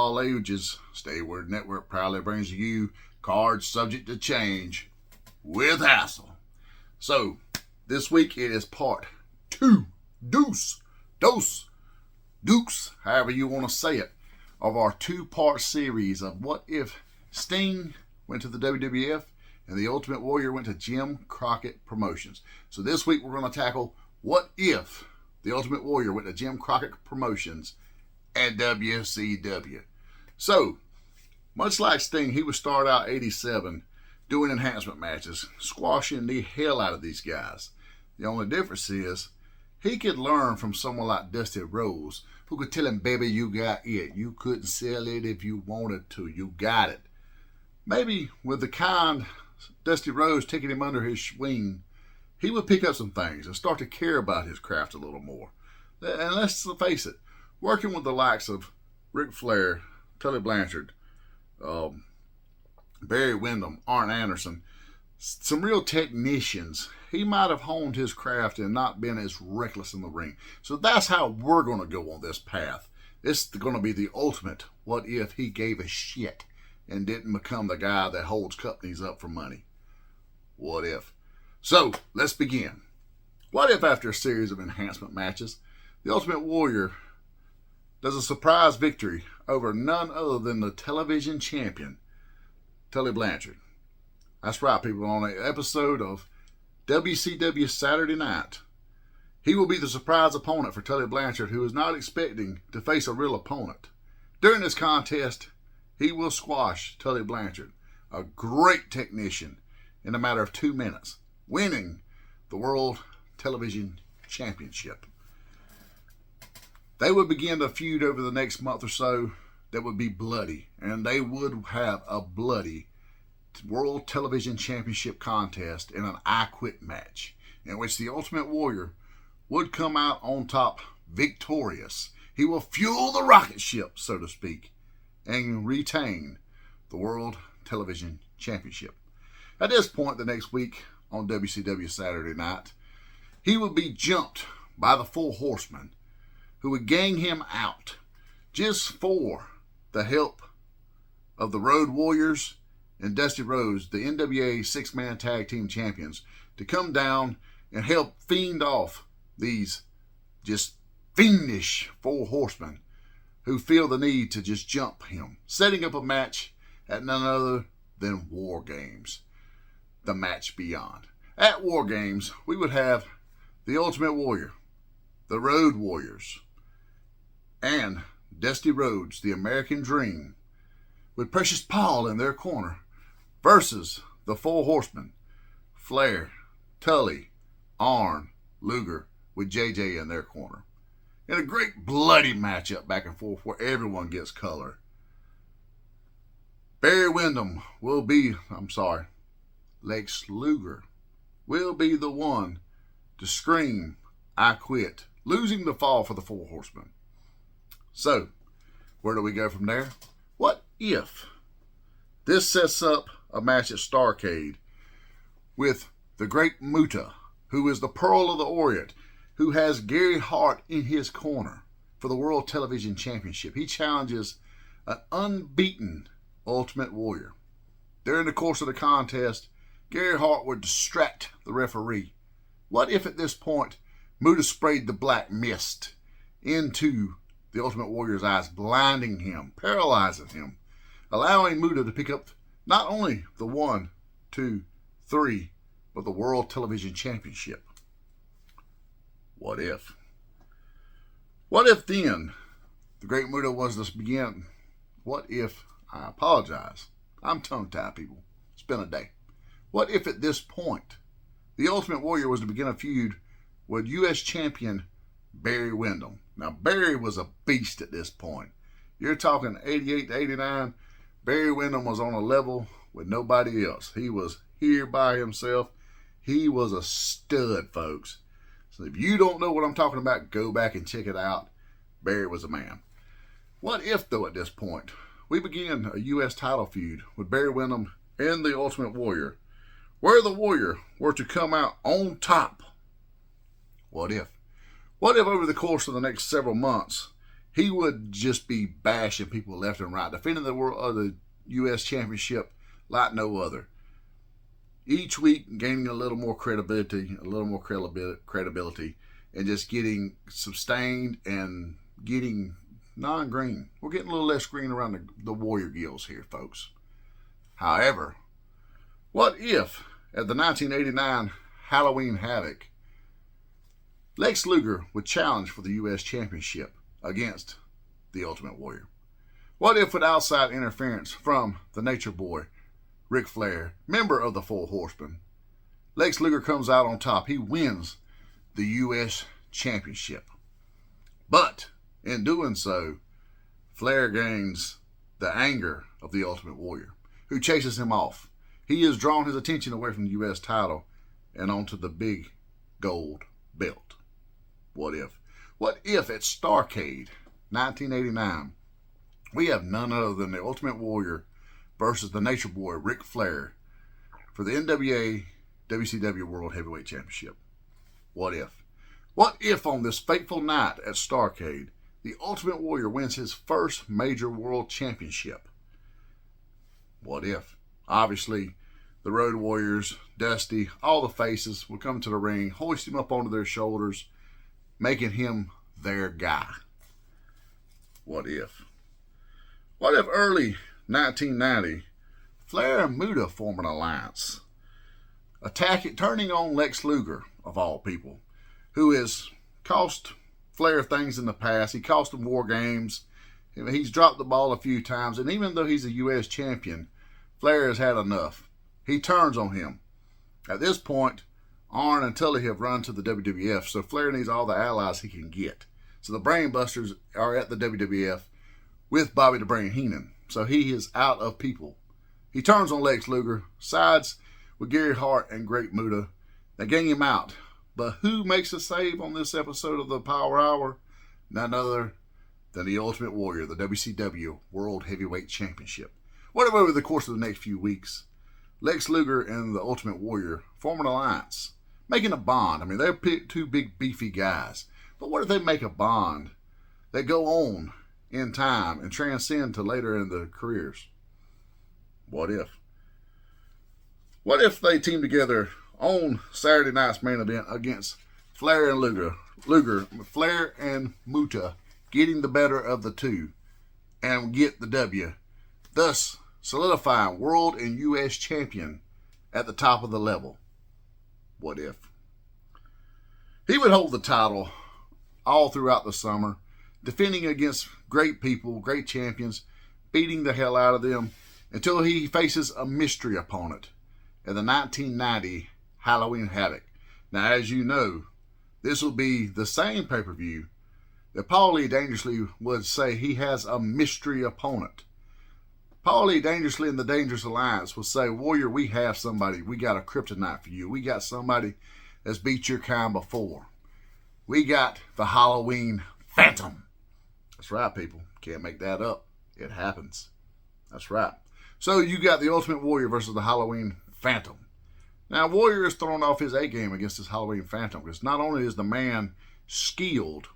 all ages, Stayward Network proudly brings you Cards Subject to Change with Hassel. So, this week it is part 2, deuce, however you want to say it, of our 2-part series of what if Sting went to the WWF and the Ultimate Warrior went to Jim Crockett Promotions. So this week we're going to tackle what if the Ultimate Warrior went to Jim Crockett Promotions at WCW. So, much like Sting, he would start out 87 doing enhancement matches, squashing the hell out of these guys. The only difference is he could learn from someone like Dusty Rhodes, who could tell him, baby, you got it. You couldn't sell it if you wanted to. You got it. Maybe with the kind Dusty Rhodes taking him under his wing, he would pick up some things and start to care about his craft a little more. And let's face it, working with the likes of Ric Flair, Tully Blanchard, Barry Windham, Arn Anderson, some real technicians, he might have honed his craft and not been as reckless in the ring. So that's how we're going to go on this path. It's going to be the ultimate what if he gave a shit and didn't become the guy that holds companies up for money. What if? So, let's begin. What if after a series of enhancement matches, the Ultimate Warrior does a surprise victory over none other than the television champion, Tully Blanchard? That's right, people. On an episode of WCW Saturday Night, he will be the surprise opponent for Tully Blanchard, who is not expecting to face a real opponent. During this contest, he will squash Tully Blanchard, a great technician, in a matter of 2 minutes, winning the World Television Championship. They would begin a feud over the next month or so that would be bloody, and they would have a bloody World Television Championship contest in an I Quit match, in which the Ultimate Warrior would come out on top victorious. He will fuel the rocket ship, so to speak, and retain the World Television Championship. At this point, the next week on WCW Saturday Night, he would be jumped by the Four Horsemen, who would gang him out just for the help of the Road Warriors and Dusty Rhodes, the NWA 6-man tag team champions, to come down and help fend off these just fiendish Four Horsemen who feel the need to just jump him, setting up a match at none other than War Games, the match beyond. At War Games, we would have the Ultimate Warrior, the Road Warriors, and Dusty Rhodes, the American Dream, with Precious Paul in their corner, versus the Four Horsemen, Flair, Tully, Arn, Luger, with JJ in their corner. In a great bloody matchup back and forth where everyone gets color. Barry Windham will be, Lex Luger will be the one to scream, I quit, losing the fall for the Four Horsemen. So, where do we go from there? What if this sets up a match at Starrcade with the Great Muta, who is the Pearl of the Orient, who has Gary Hart in his corner for the World Television Championship. He challenges an unbeaten Ultimate Warrior. During the course of the contest, Gary Hart would distract the referee. What if at this point, Muta sprayed the black mist into the Ultimate Warrior's eyes, blinding him, paralyzing him, allowing Muta to pick up not only the 1, 2, 3, but the World Television Championship? What if? What if then the Great Muta was to begin? What if, I apologize, I'm tongue-tied, people. It's been a day. What if at this point the Ultimate Warrior was to begin a feud with U.S. champion Barry Windham? Now, Barry was a beast at this point. You're talking 88 to 89. Barry Windham was on a level with nobody else. He was here by himself. He was a stud, folks. So if you don't know what I'm talking about, go back and check it out. Barry was a man. What if, though, at this point, we begin a U.S. title feud with Barry Windham and the Ultimate Warrior, where the Warrior were to come out on top? What if? What if over the course of the next several months, he would just be bashing people left and right, defending the U.S. Championship like no other. Each week, gaining a little more credibility, and just getting sustained and getting non-green. We're getting a little less green around the Warrior gills here, folks. However, what if at the 1989 Halloween Havoc, Lex Luger would challenge for the U.S. Championship against the Ultimate Warrior? What if, with outside interference from the Nature Boy, Ric Flair, member of the Four Horsemen, Lex Luger comes out on top? He wins the U.S. Championship. But in doing so, Flair gains the anger of the Ultimate Warrior, who chases him off. He has drawn his attention away from the U.S. title and onto the big gold belt. What if? What if at Starrcade 1989, we have none other than the Ultimate Warrior versus the Nature Boy, Ric Flair, for the NWA WCW World Heavyweight Championship? What if? What if on this fateful night at Starrcade, the Ultimate Warrior wins his first major world championship? What if? Obviously, the Road Warriors, Dusty, all the faces will come to the ring, hoist him up onto their shoulders, making him their guy. What if? What if early 1990, Flair and Muta form an alliance, turning on Lex Luger, of all people, who has cost Flair things in the past. He cost him War Games. He's dropped the ball a few times, and even though he's a U.S. champion, Flair has had enough. He turns on him. At this point, Arn and Tully have run to the WWF, so Flair needs all the allies he can get. So the Brainbusters are at the WWF with Bobby the Brain Heenan. So he is out of people. He turns on Lex Luger, sides with Gary Hart and Great Muta. They gang him out. But who makes a save on this episode of the Power Hour? None other than the Ultimate Warrior, the WCW World Heavyweight Championship. What if over the course of the next few weeks, Lex Luger and the Ultimate Warrior form an alliance, making a bond? I mean, they're two big, beefy guys. But what if they make a bond that go on in time and transcend to later in the careers? What if? What if they team together on Saturday night's main event against Flair and Flair and Muta getting the better of the two and get the W, thus solidifying world and U.S. champion at the top of the level? What if? He would hold the title all throughout the summer, defending against great people, great champions, beating the hell out of them until he faces a mystery opponent in the 1990 Halloween Havoc. Now, as you know, this will be the same pay-per-view that Paul Lee Dangerously would say he has a mystery opponent. Paul Lee Dangerously and the Dangerous Alliance will say, Warrior, we have somebody. We got a kryptonite for you. We got somebody that's beat your kind before. We got the Halloween Phantom. That's right, people. Can't make that up. It happens. That's right. So you got the Ultimate Warrior versus the Halloween Phantom. Now, Warrior is throwing off his A game against this Halloween Phantom because not only is the man skilled,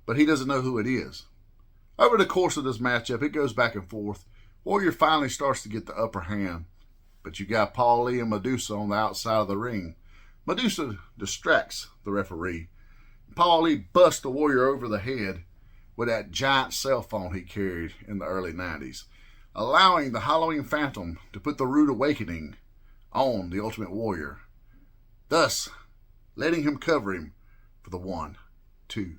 but he doesn't know who it is. Over the course of this matchup, it goes back and forth. Warrior finally starts to get the upper hand, but you got Paul Lee and Medusa on the outside of the ring. Medusa distracts the referee. Paul Lee busts the Warrior over the head with that giant cell phone he carried in the early 90s, allowing the Halloween Phantom to put the rude awakening on the Ultimate Warrior, thus letting him cover him for the 1, 2,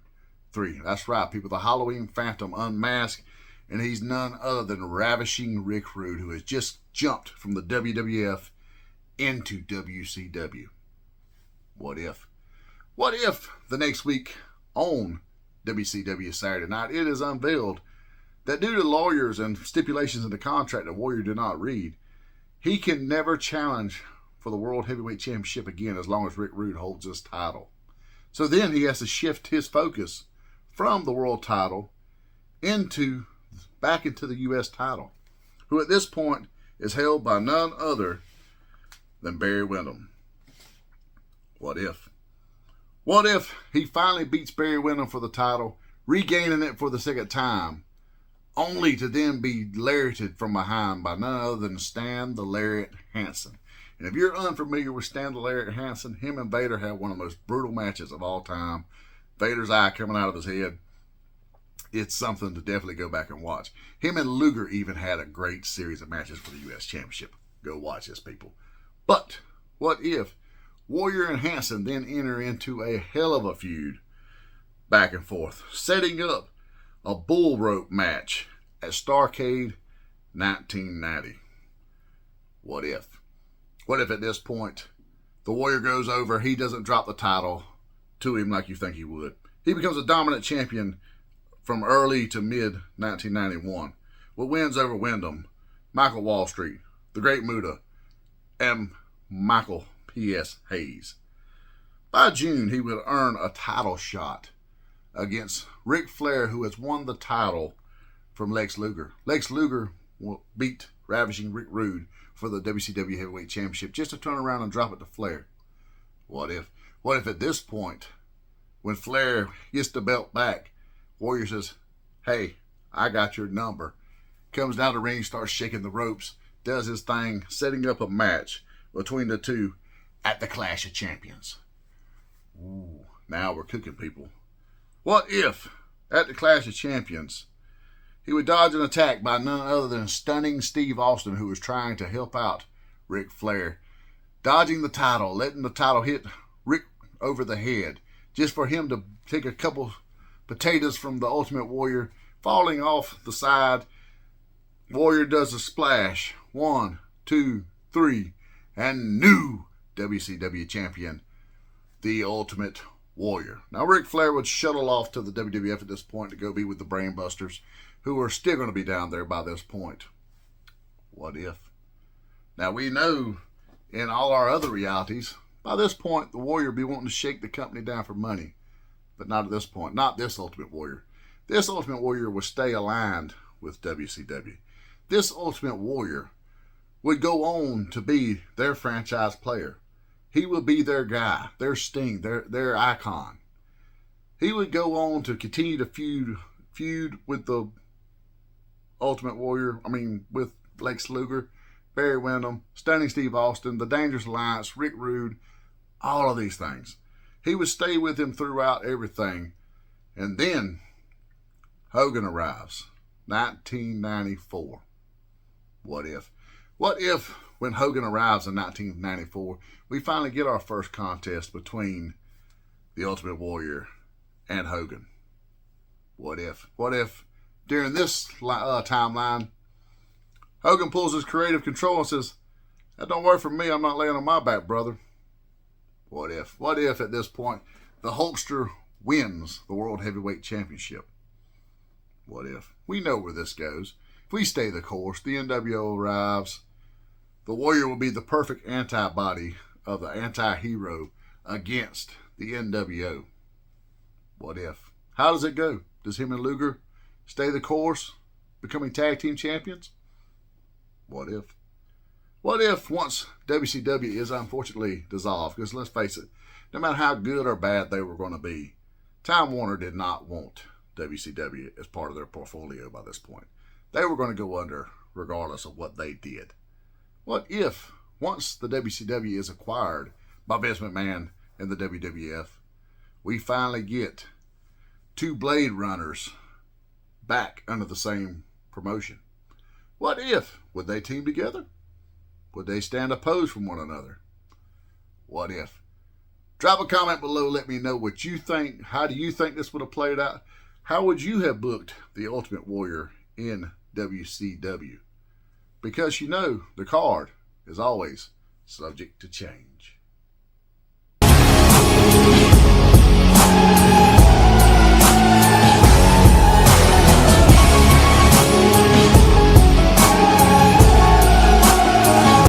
3. That's right, people. The Halloween Phantom unmasked, and he's none other than Ravishing Rick Rude, who has just jumped from the WWF into WCW. What if? What if the next week on WCW Saturday Night, it is unveiled that due to lawyers and stipulations in the contract that Warrior did not read, he can never challenge for the World Heavyweight Championship again as long as Rick Rude holds this title. So then he has to shift his focus from the world title back into the U.S. title, who at this point is held by none other than Barry Windham. What if? What if he finally beats Barry Windham for the title, regaining it for the second time, only to then be lariated from behind by none other than Stan the Lariat Hansen. And if you're unfamiliar with Stan the Lariat Hansen, him and Vader had one of the most brutal matches of all time. Vader's eye coming out of his head. It's something to definitely go back and watch. Him and Luger even had a great series of matches for the U.S. Championship. Go watch this, people. But what if Warrior and Hansen then enter into a hell of a feud back and forth, setting up a bull rope match at Starrcade 1990. What if? What if at this point the Warrior goes over, he doesn't drop the title to him like you think he would. He becomes a dominant champion from early to mid 1991 with wins over Wyndham, Michael Wall Street, the Great Muta, and Michael P.S. Hayes. By June, he would earn a title shot against Ric Flair, who has won the title from Lex Luger. Lex Luger beat Ravishing Rick Rude for the WCW Heavyweight Championship just to turn around and drop it to Flair. What if? What if at this point, when Flair gets the belt back, Warrior says, hey, I got your number. Comes down the ring, starts shaking the ropes, does his thing, setting up a match between the two at the Clash of Champions. Ooh, now we're cooking, people. What if, at the Clash of Champions, he would dodge an attack by none other than stunning Steve Austin, who was trying to help out Ric Flair, dodging the title, letting the title hit Rick over the head, just for him to take a couple potatoes from the Ultimate Warrior, falling off the side. Warrior does a splash. 1, 2, 3, and new WCW champion, the Ultimate Warrior. Now, Ric Flair would shuttle off to the WWF at this point to go be with the Brainbusters, who are still going to be down there by this point. What if? Now, we know in all our other realities, by this point, the Warrior would be wanting to shake the company down for money. But not at this point. Not this Ultimate Warrior. This Ultimate Warrior would stay aligned with WCW. This Ultimate Warrior would go on to be their franchise player. He would be their guy, their Sting, their icon. He would go on to continue to feud with the Ultimate Warrior, with Lex Luger, Barry Windham, Stunning Steve Austin, the Dangerous Alliance, Rick Rude, all of these things. He would stay with him throughout everything. And then Hogan arrives, 1994. What if? What if when Hogan arrives in 1994, we finally get our first contest between the Ultimate Warrior and Hogan? What if? What if during this timeline, Hogan pulls his creative control and says, that don't work for me, I'm not laying on my back, brother. What if? What if at this point the Hulkster wins the World Heavyweight Championship? What if? We know where this goes. If we stay the course, the NWO arrives. The Warrior will be the perfect antibody of the anti-hero against the NWO. What if? How does it go? Does him and Luger stay the course, becoming tag team champions? What if? What if once WCW is unfortunately dissolved? Because let's face it, no matter how good or bad they were going to be, Time Warner did not want WCW as part of their portfolio by this point. They were going to go under regardless of what they did. What if once the WCW is acquired by Vince McMahon and the WWF, we finally get two Blade Runners back under the same promotion? What if? Would they team together? Would they stand opposed from one another? What if? Drop a comment below. Let me know what you think. How do you think this would have played out? How would you have booked the Ultimate Warrior in WCW? Because you know the card is always subject to change.